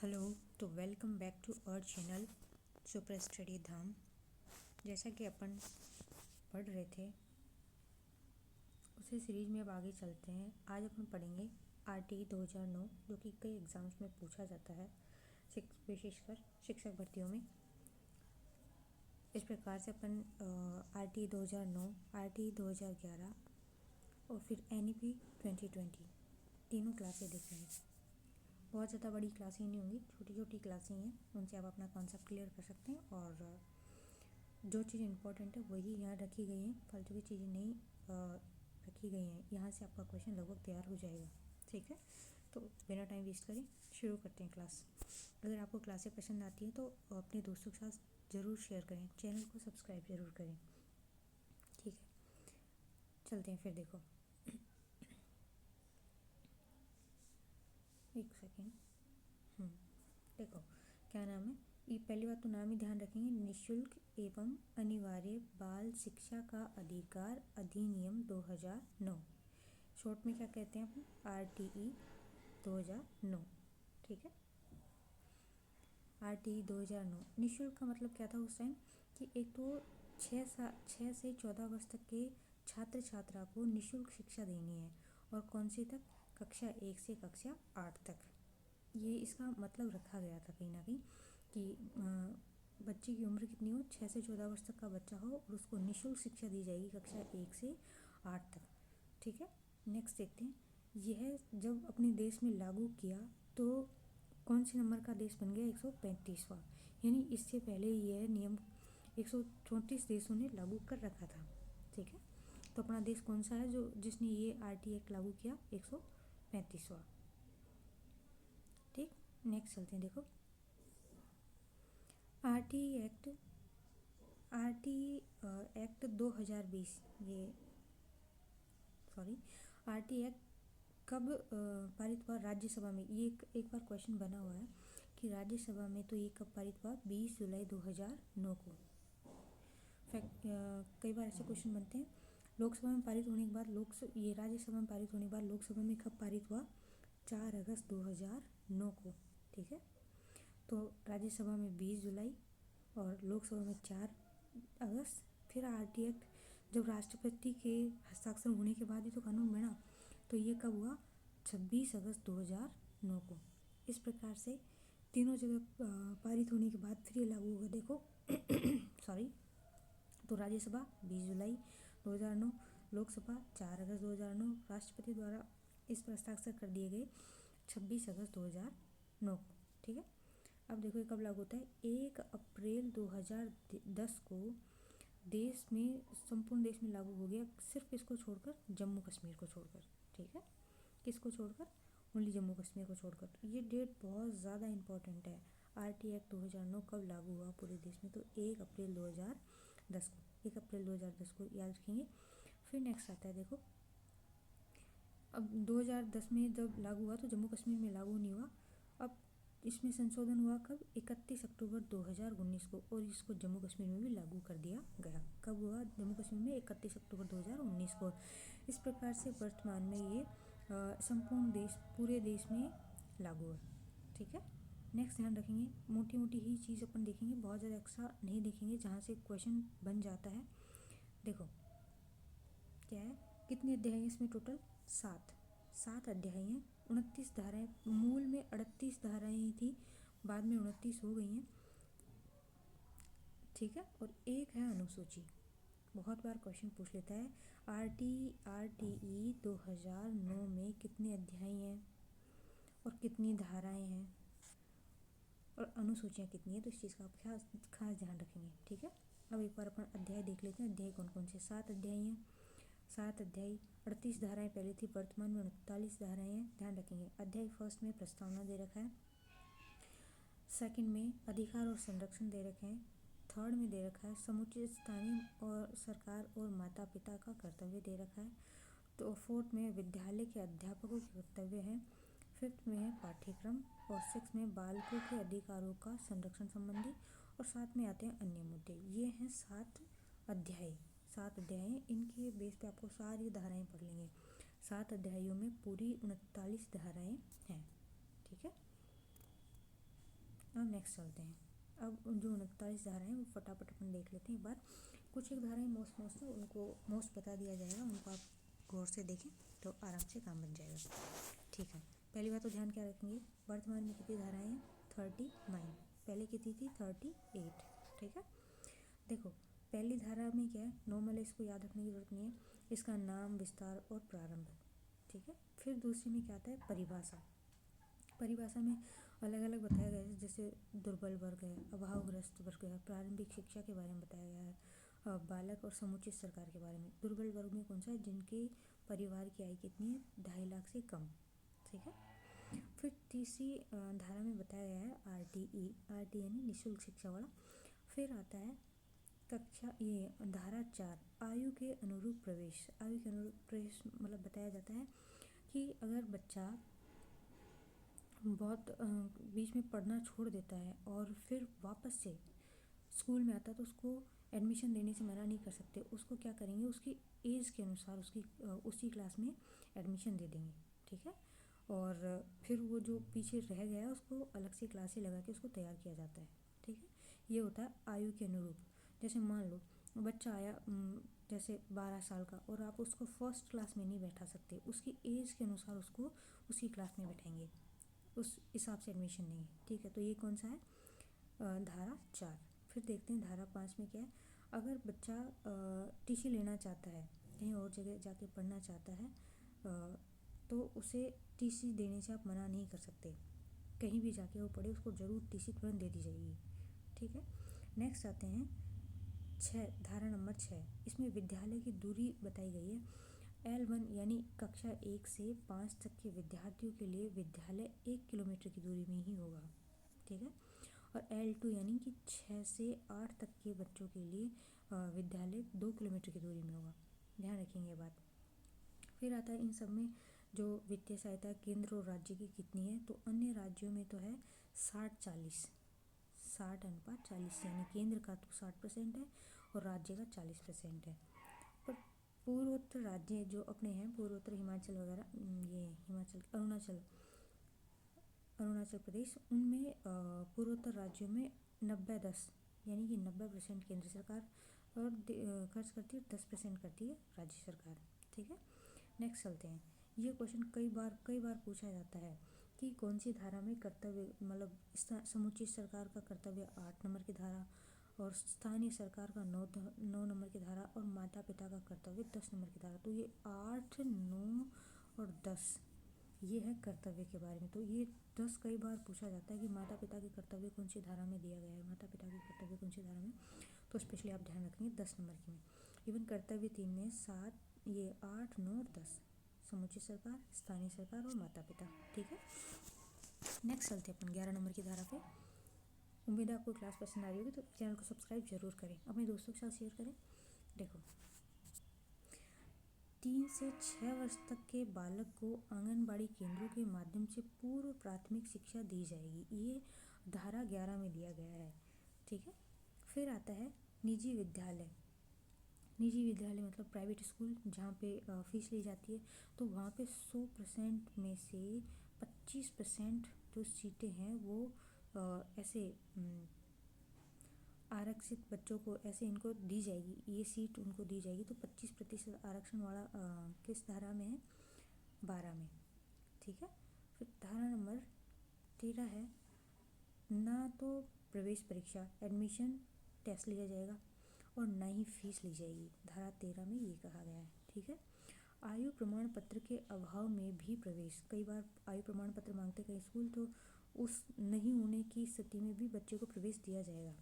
Hello. तो welcome back to our channel super study Dham. जैसा कि अपन पढ़ रहे थे उसी सीरीज में अब आगे चलते हैं। आज अपन पढ़ेंगे आरटीई 2009 जो कि कई एग्ज़ाम्स में पूछा जाता है, विशेषकर शिक्षक भर्तियों में। इस प्रकार से अपन आरटीई 2009, आरटीई 2011 और फिर एनईपी 2020 तीनों क्लासें देख रहे हैं। बहुत ज़्यादा बड़ी क्लासें नहीं होंगी, छोटी छोटी क्लासें हैं, उनसे आप अपना कॉन्सेप्ट क्लियर कर सकते हैं। और जो चीज़ इंपॉर्टेंट है वही यहाँ रखी गई हैं, फालतू की चीज़ें नहीं रखी गई हैं। यहाँ से आपका क्वेश्चन लगभग तैयार हो जाएगा। ठीक है, तो बिना टाइम वेस्ट करें शुरू करते हैं क्लास। अगर आपको क्लासें पसंद आती हैं तो अपने दोस्तों के साथ ज़रूर शेयर करें, चैनल को सब्सक्राइब ज़रूर करें। ठीक है, चलते हैं फिर। देखो एक सेकेंड। देखो क्या नाम है, ये पहली बात तो नाम ही ध्यान रखेंगे, निःशुल्क एवं अनिवार्य बाल शिक्षा का अधिकार अधिनियम 2009। शॉर्ट में क्या कहते हैं अपन, आरटीई 2009। ठीक है, आरटीई 2009। निःशुल्क का मतलब क्या था उस टाइम कि एक तो 6 से 14 वर्ष तक के छात्र छात्रा को निःशुल्क शिक्षा देनी है। और कौन सी तक, कक्षा 1 से कक्षा 8 तक। ये इसका मतलब रखा गया था कहीं ना कहीं कि बच्चे की उम्र कितनी हो, 6 से 14 वर्ष तक का बच्चा हो और उसको निःशुल्क शिक्षा दी जाएगी कक्षा 1 से 8 तक। ठीक है, नेक्स्ट देखते हैं। यह जब अपने देश में लागू किया तो कौन से नंबर का देश बन गया, 135वां। यानी इससे पहले यह नियम 134 देशों ने लागू कर रखा था। ठीक है, तो अपना देश कौन सा है जो जिसने ये आरटी एक्ट लागू किया, 135वां। ठीक, नेक्स्ट चलते हैं। देखो आरटीई एक्ट 2020, ये आरटीई एक्ट कब पारित हुआ राज्यसभा में। ये एक बार क्वेश्चन बना हुआ है कि राज्यसभा में तो ये कब पारित हुआ, 20 जुलाई 2009 को। कई बार ऐसे क्वेश्चन बनते हैं, लोकसभा में पारित होने के बाद ये राज्यसभा में पारित होने के बाद लोकसभा में कब पारित हुआ, 4 अगस्त 2009 को। ठीक है, तो राज्यसभा में 20 जुलाई और लोकसभा में 4 अगस्त। फिर आरटी एक्ट जब राष्ट्रपति के हस्ताक्षर होने के बाद ही तो कानून बना, तो ये कब हुआ, 26 अगस्त 2009 को। इस प्रकार से तीनों जगह पारित होने के बाद फिर ये लागू होगा। देखो तो राज्यसभा 20 जुलाई 2009, लोकसभा 4 अगस्त 2009, राष्ट्रपति द्वारा इस पर हस्ताक्षर कर दिए गए 26 अगस्त 2009 को। ठीक है, अब देखो ये कब लागू होता है, 1 अप्रैल 2010 को देश में, संपूर्ण देश में लागू हो गया, सिर्फ इसको छोड़कर, जम्मू कश्मीर को छोड़कर। ठीक है, किसको छोड़कर, ओनली जम्मू कश्मीर को छोड़कर। ये डेट बहुत ज़्यादा इंपॉर्टेंट है। आरटी एक्ट 2009 कब लागू हुआ पूरे देश में, तो 1 अप्रैल 2010 को। 1 अप्रैल 2010 को याद रखेंगे। फिर नेक्स्ट आता है, देखो अब 2010 में जब लागू हुआ तो जम्मू कश्मीर में लागू नहीं हुआ। अब इसमें संशोधन हुआ कब, 31 अक्टूबर 2019 को, और इसको जम्मू कश्मीर में भी लागू कर दिया गया। कब हुआ, जम्मू कश्मीर में 31 अक्टूबर 2019 को। इस प्रकार से वर्तमान में ये संपूर्ण देश, पूरे देश में लागू है। ठीक है, नेक्स्ट ध्यान रखेंगे, मोटी मोटी ही चीज़ अपन देखेंगे, बहुत ज़्यादा एक्स्ट्रा नहीं देखेंगे, जहाँ से क्वेश्चन बन जाता है। देखो क्या है, कितने अध्याय हैं इसमें, टोटल 7 अध्याय हैं, 29 धाराएं। मूल में 38 धाराएं ही थी, बाद में 29 हो गई हैं। ठीक है, और एक है अनुसूची। बहुत बार क्वेश्चन पूछ लेता है, आरटीई 2009 में कितने अध्याय हैं और कितनी धाराएं हैं और अनुसूचियाँ कितनी है, तो इस चीज़ का आप खास ध्यान रखेंगे। ठीक है, अब एक बार अपन अध्याय देख लेते हैं। अध्याय कौन कौन से, 7 अध्याय हैं। 7 अध्याय, 38 धाराएं पहले थी, वर्तमान में 39 धाराएं हैं। ध्यान रखेंगे, अध्याय फर्स्ट में प्रस्तावना दे रखा है, सेकंड में अधिकार और संरक्षण दे रखे हैं, थर्ड में दे रखा है समुचित स्थानीय और सरकार और माता पिता का कर्तव्य दे रखा है, तो फोर्थ में विद्यालय के अध्यापकों के कर्तव्य है, फिफ्थ में है पाठ्यक्रम, और सिक्स में बालकों के अधिकारों का संरक्षण संबंधी, और साथ में आते हैं अन्य मुद्दे। ये हैं 7 अध्याय। 7 अध्याय हैं, इनके बेस पे आपको सारी धाराएं पढ़ लेंगे। 7 अध्यायों में पूरी 39 धाराएं हैं। ठीक है, अब नेक्स्ट चलते हैं। अब जो 39 धाराएँ हैं वो फटाफट अपन देख लेते हैं एक बार। कुछ एक धाराएँ मोस्ट है, उनको मोस्ट बता दिया जाएगा, उनको आप गौर से देखें तो आराम से काम बन जाएगा। ठीक है, पहली बात तो ध्यान क्या रखेंगे, वर्तमान में कितनी धाराएँ हैं 39, पहले कितनी थी 38। ठीक है, देखो पहली धारा में क्या है, नॉर्मल है, इसको याद रखने की जरूरत नहीं है, इसका नाम, विस्तार और प्रारंभ। ठीक है, फिर दूसरी में क्या आता है परिभाषा। परिभाषा में अलग अलग बताया गया है, जैसे दुर्बल वर्ग है, अभावग्रस्त वर्ग है, प्रारंभिक शिक्षा के बारे में बताया गया है, बालक और समुचित सरकार के बारे में। दुर्बल वर्ग में कौन सा है, जिनके परिवार की आय कितनी है 2.5 लाख से कम। ठीक है, फिर तीसरी धारा में बताया गया है आरटी यानी निःशुल्क शिक्षा वाला। फिर आता है कक्षा ये धारा 4 आयु के अनुरूप प्रवेश। आयु के अनुरूप प्रवेश मतलब बताया जाता है कि अगर बच्चा बहुत बीच में पढ़ना छोड़ देता है और फिर वापस से स्कूल में आता है तो उसको एडमिशन देने से मना नहीं कर सकते, उसको क्या करेंगे उसकी एज के अनुसार उसकी उसी क्लास में एडमिशन दे देंगे। ठीक है, और फिर वो जो पीछे रह गया है उसको अलग से क्लासें लगा के उसको तैयार किया जाता है। ठीक है, ये होता है आयु के अनुरूप। जैसे मान लो बच्चा आया जैसे 12 साल का, और आप उसको फर्स्ट क्लास में नहीं बैठा सकते, उसकी एज के अनुसार उसको उसी क्लास में बैठाएंगे, उस हिसाब से एडमिशन देंगे। ठीक है, तो ये कौन सा है धारा 4। फिर देखते हैं धारा 5 में क्या है, अगर बच्चा टीसी लेना चाहता है, कहीं और जगह जाके पढ़ना चाहता है, तो उसे टीसी देने से आप मना नहीं कर सकते, कहीं भी जाके वो पढ़े उसको ज़रूर टीसी तुरंत दे दी जाएगी। ठीक है, नेक्स्ट आते हैं 6, धारा नंबर 6। इसमें विद्यालय की दूरी बताई गई है। L1 यानी कक्षा 1 से 5 तक के विद्यार्थियों के लिए विद्यालय 1 किलोमीटर की दूरी में ही होगा। ठीक है, और L2 यानी कि 6 से 8 तक के बच्चों के लिए विद्यालय 2 किलोमीटर की दूरी में होगा। ध्यान रखेंगे बात। फिर आता है इन सब में जो वित्तीय सहायता केंद्र और राज्य की कितनी है, तो अन्य राज्यों में तो है 60-40, 60:40, यानी केंद्र का तो 60% है और राज्य का 40% है। पर पूर्वोत्तर राज्य जो अपने हैं, पूर्वोत्तर हिमाचल वगैरह, ये हिमाचल अरुणाचल प्रदेश, उनमें पूर्वोत्तर राज्यों में 90-10 यानी कि 90% केंद्र सरकार और खर्च करती है, 10% करती है राज्य सरकार। ठीक है, नेक्स्ट चलते हैं। ये क्वेश्चन कई बार पूछा जाता है कि कौन सी धारा में कर्तव्य, मतलब समुचित सरकार का कर्तव्य 8 नंबर की धारा, और स्थानीय सरकार का 9 नंबर की धारा, और माता पिता का कर्तव्य 10 नंबर की धारा। तो ये 8, 9 और 10 ये है कर्तव्य के बारे में। तो ये 10 कई बार पूछा जाता है कि माता पिता के कर्तव्य कौन सी धारा में दिया गया है, माता पिता के कर्तव्य कौन सी धारा में, तो स्पेशली आप ध्यान रखेंगे 10 नंबर की में। इवन कर्तव्य 3 में 7, ये 8, 9 और 10, समुचित सरकार, स्थानीय सरकार और माता पिता। ठीक है, नेक्स्ट चलते हैं अपन 11 नंबर की धारा पे। उम्मीद है आपको क्लास पसंद आ रही होगी, तो चैनल को सब्सक्राइब जरूर करें, अपने दोस्तों के साथ शेयर करें। देखो 3 से 6 वर्ष तक के बालक को आंगनबाड़ी केंद्रों के माध्यम से पूर्व प्राथमिक शिक्षा दी जाएगी, ये धारा 11 में दिया गया है। ठीक है, फिर आता है निजी विद्यालय। निजी विद्यालय मतलब प्राइवेट स्कूल जहाँ पे फीस ली जाती है, तो वहाँ पे 100% में से 25% जो सीटें हैं वो ऐसे आरक्षित बच्चों को ऐसे इनको दी जाएगी, ये सीट उनको दी जाएगी। तो 25% आरक्षण वाला किस धारा में है, 12 में। ठीक है, फिर धारा नंबर 13 है, ना तो प्रवेश परीक्षा एडमिशन टेस्ट लिया जाएगा और ना ही फीस ली जाएगी, धारा 13 में ये कहा गया है। ठीक है, आयु प्रमाण पत्र के अभाव में भी प्रवेश, कई बार आयु प्रमाण पत्र मांगते कई स्कूल, तो उस नहीं होने की स्थिति में भी बच्चे को प्रवेश दिया जाएगा।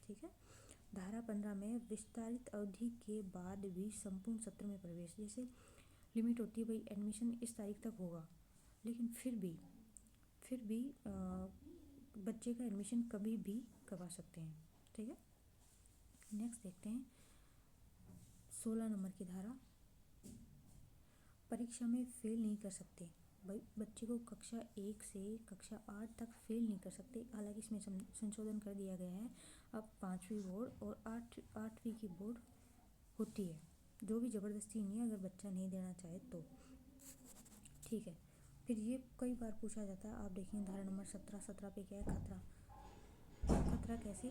ठीक है, धारा 15 में विस्तारित अवधि के बाद भी संपूर्ण सत्र में प्रवेश, जैसे लिमिट होती है भाई एडमिशन इस तारीख तक होगा, लेकिन फिर भी बच्चे का एडमिशन कभी भी करवा सकते हैं। ठीक है, नेक्स्ट देखते हैं 16 नंबर की धारा, परीक्षा में फेल नहीं कर सकते, भाई बच्चे को कक्षा 1 से कक्षा 8 तक फेल नहीं कर सकते। हालांकि इसमें संशोधन कर दिया गया है, अब 5वीं बोर्ड और 8वीं की बोर्ड होती है, जो भी ज़बरदस्ती नहीं है अगर बच्चा नहीं देना चाहे तो। ठीक है, फिर ये कई बार पूछा जाता है, आप देखेंगे धारा नंबर 17 पे क्या है, खतरा। मात्रा कैसे।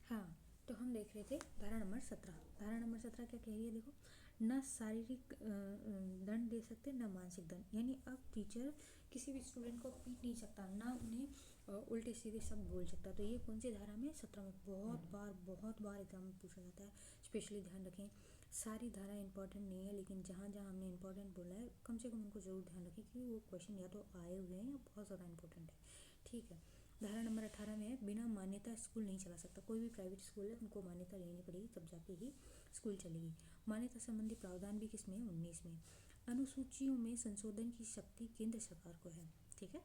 हाँ, तो हम देख रहे थे धारा नंबर 17। धारा नंबर 17 क्या कह रही है, देखो, न शारीरिक दंड दे सकते न मानसिक दंड, यानी अब टीचर किसी भी स्टूडेंट को पीट नहीं सकता, ना उन्हें उल्टे सीधे शब्द बोल सकता। तो ये कौन सी धारा में, 17 में। बहुत बार एग्जाम में पूछा जाता है, स्पेशली ध्यान रखें। सारी धारा इंपॉर्टेंट नहीं है, लेकिन जहाँ जहाँ हमने इंपॉर्टेंट बोला है कम से कम उनको जरूर ध्यान रखें, क्योंकि वो क्वेश्चन या तो आए हुए हैं या बहुत ज़्यादा इंपॉर्टेंट है। ठीक है, धारा नंबर 18 में है, बिना मान्यता स्कूल नहीं चला सकता। कोई भी प्राइवेट स्कूल है उनको मान्यता लेनी पड़ेगी, तब जाके ही स्कूल चलेगी। मान्यता संबंधी प्रावधान भी किसमें है, 19 में। अनुसूचियों में संशोधन की शक्ति केंद्र सरकार को है। ठीक है,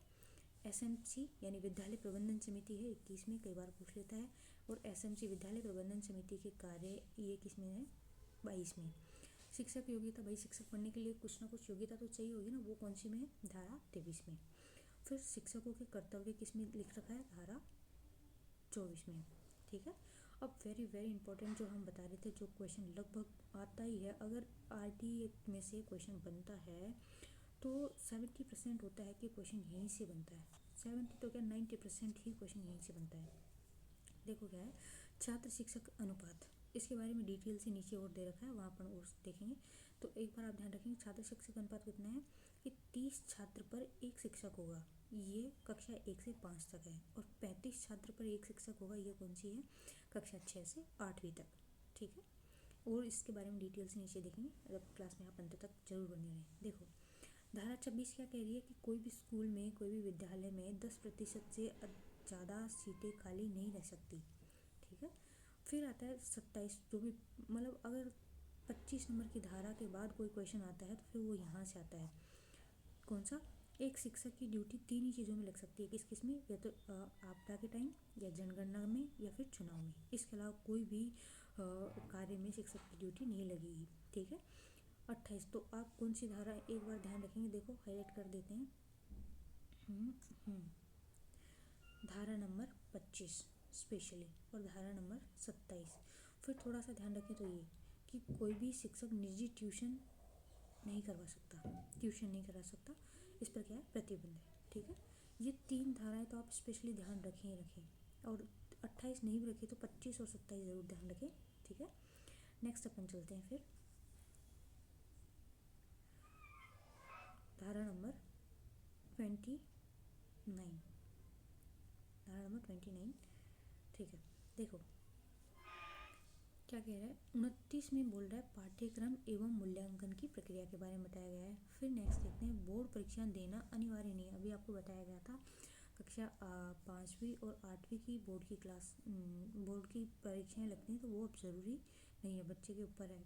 एसएमसी यानी विद्यालय प्रबंधन समिति है, 21 में, कई बार पूछ लेता है। और एसएमसी विद्यालय प्रबंधन समिति के कार्य ये किस में है, 22 में। शिक्षक योग्यता, भाई शिक्षक बनने के लिए कुछ ना कुछ योग्यता तो चाहिए होगी ना, वो कौन सी में है, धारा 23 में। फिर शिक्षकों के कर्तव्य किस में लिख रखा है, धारा 24 में। ठीक है, अब वेरी इंपॉर्टेंट जो हम बता रहे थे, जो क्वेश्चन लगभग आता ही है, अगर आरटी में से क्वेश्चन बनता है तो 70% होता है कि क्वेश्चन यहीं से बनता है। 70 तो क्या, 90% ही क्वेश्चन यहीं से बनता है। देखो क्या है, छात्र शिक्षक अनुपात, इसके बारे में डिटेल से नीचे और दे रखा है, वहाँ पर और देखेंगे। तो एक बार आप ध्यान रखेंगे, छात्र शिक्षक अनुपात कितना है कि 30 छात्र पर एक शिक्षक होगा, ये कक्षा 1 से 5 तक है। और 35 छात्र पर एक शिक्षक होगा, ये कौन सी है, कक्षा 6 से 8वीं तक। ठीक है, और इसके बारे में डिटेल से नीचे देखेंगे, जब क्लास में आप अंत तक जरूर बने रहें। देखो धारा 26 क्या कह रही है कि कोई भी स्कूल में, कोई भी विद्यालय में 10% से ज़्यादा सीटें खाली नहीं रह सकती। ठीक है, फिर आता है 27, जो भी मतलब अगर 25 नंबर की धारा के बाद कोई क्वेश्चन आता है तो फिर वो यहाँ से आता है, कौन सा, एक शिक्षक की ड्यूटी 3 ही चीज़ों में लग सकती है, किस किस में, या तो आपदा के टाइम, या जनगणना में, या फिर चुनाव में। इसके अलावा कोई भी कार्य में शिक्षक की ड्यूटी नहीं लगेगी। ठीक है, 28, तो आप कौन सी धारा एक बार ध्यान रखेंगे, देखो हाईलाइट कर देते हैं। धारा नंबर 25 स्पेशली, और धारा नंबर 27। फिर थोड़ा सा ध्यान रखें तो ये कि कोई भी शिक्षक निजी ट्यूशन नहीं करवा सकता, इस पर क्या है, प्रतिबंध है। ठीक है, ये 3 धाराएं तो आप स्पेशली ध्यान रखें, और 28 नहीं भी रखे तो 25 और 27 ज़रूर ध्यान रखें। ठीक है, नेक्स्ट अपन चलते हैं फिर धारा नंबर 29। धारा नंबर 29। ठीक है, देखो क्या कह रहा है, 29 में बोल रहा है पाठ्यक्रम एवं मूल्यांकन की प्रक्रिया के बारे में बताया गया है। फिर नेक्स्ट देखते हैं, बोर्ड परीक्षा देना अनिवार्य नहीं है। अभी आपको बताया गया था कक्षा 5वीं और 8वीं की बोर्ड की परीक्षाएं लगती हैं, तो वो अब ज़रूरी नहीं है, बच्चे के ऊपर है।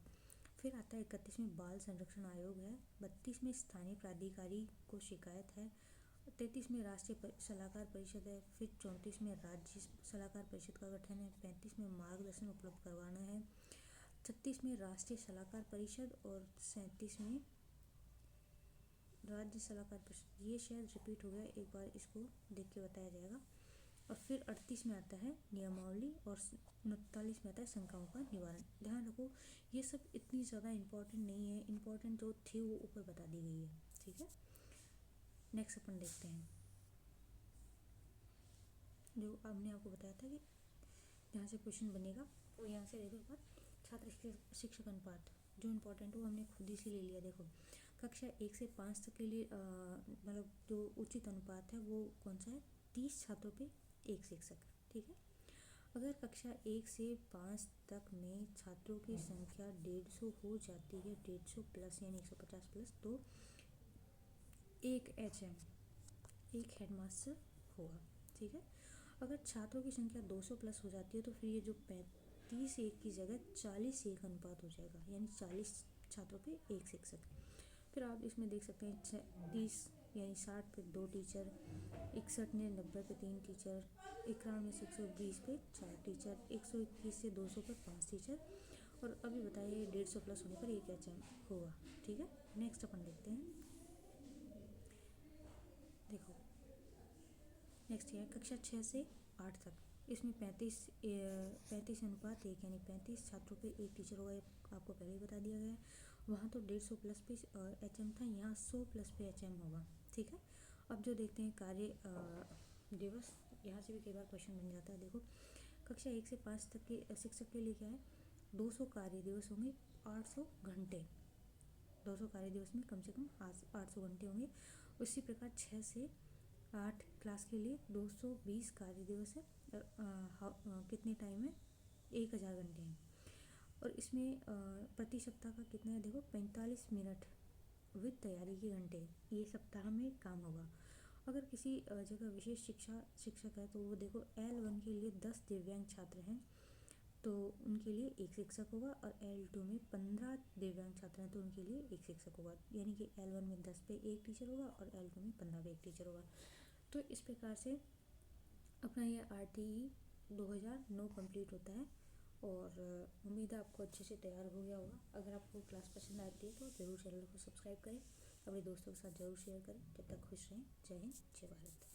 फिर आता है 31 में बाल संरक्षण आयोग है, 32 में स्थानीय प्राधिकारी को शिकायत है, 33 में राष्ट्रीय सलाहकार परिषद है, फिर 34 में राज्य सलाहकार परिषद का गठन है, 35 में मार्गदर्शन उपलब्ध करवाना है, 36 में राष्ट्रीय सलाहकार परिषद, और 37 में राज्य सलाहकार परिषद। ये शायद रिपीट हो गया, एक बार इसको देख के बताया जाएगा। और फिर 38 में आता है नियमावली, और 39 में आता है शंकाओं का निवारण। ध्यान रखो ये सब इतनी ज़्यादा इम्पोर्टेंट नहीं है, इम्पोर्टेंट जो थी वो ऊपर बता दी गई है। ठीक है, नेक्स्ट अपन देखते हैं, जो हमने आपको बताया था कि जहाँ से क्वेश्चन बनेगा वो यहाँ से देखो। एक बार छात्र शिक्षक अनुपात जो इम्पोर्टेंट हो हमने खुद ही से ले लिया। देखो कक्षा 1 से 5 तक के लिए मतलब जो उचित अनुपात है वो कौन सा है, 30 छात्रों पे एक शिक्षक। ठीक है, अगर कक्षा 1 से 5 तक में छात्रों की संख्या 150 हो जाती है, 150 प्लस यानी 150 प्लस, तो एक HM एक हेडमास्टर होगा। ठीक है, अगर छात्रों की संख्या 200 प्लस हो जाती है तो फिर ये जो 35 एक की जगह 40 एक अनुपात हो जाएगा, यानी 40 छात्रों पे एक शिक्षक। फिर आप इसमें देख सकते हैं 30 यानी 60 पे 2 टीचर, 61 ने 90 पे 3 टीचर, 91 से 120 पे 4 टीचर, 121 से 200 पे 5 टीचर, और अभी बताइए 150 प्लस होने पर एक HM होगा। ठीक है, नेक्स्ट अपन देखते हैं। देखो नेक्स्ट है कक्षा 6 से 8 तक, इसमें 35 अनुपात 1 यानी 35 छात्रों पे एक टीचर होगा, आपको पहले ही बता दिया गया है। वहाँ तो 150 प्लस पे HM था, यहाँ 100 प्लस पे HM होगा। ठीक है, अब जो देखते हैं कार्य दिवस, यहाँ से भी कई बार क्वेश्चन बन जाता है। देखो कक्षा 1 से 5 तक के शिक्षक के लिए क्या है, 200 कार्य दिवस होंगे, 800 घंटे। 200 कार्य दिवस में कम से कम 800 घंटे होंगे। उसी प्रकार 6 से 8 क्लास के लिए 220 कार्य दिवस है। कितने टाइम है, 1000 घंटे हैं। और इसमें प्रति सप्ताह का कितना है, देखो 45 मिनट विद तैयारी के घंटे, ये सप्ताह में काम होगा। अगर किसी जगह विशेष शिक्षक है तो वो देखो L1 के लिए 10 दिव्यांग छात्र हैं तो उनके लिए एक शिक्षक होगा, और L2 में 15 दिव्यांग छात्र हैं तो उनके लिए एक शिक्षक होगा। यानी कि L1 में 10 पे एक टीचर होगा और L2 में 15 पे एक टीचर होगा। तो इस प्रकार से अपना ये RTE 2009 कंप्लीट होता है। और उम्मीद है आपको अच्छे से तैयार हो गया होगा। अगर आपको क्लास पसंद आती है तो ज़रूर चैनल को सब्सक्राइब करें, अपने दोस्तों के साथ ज़रूर शेयर करें। तब तक खुश रहें। जय हिंद, जय भारत।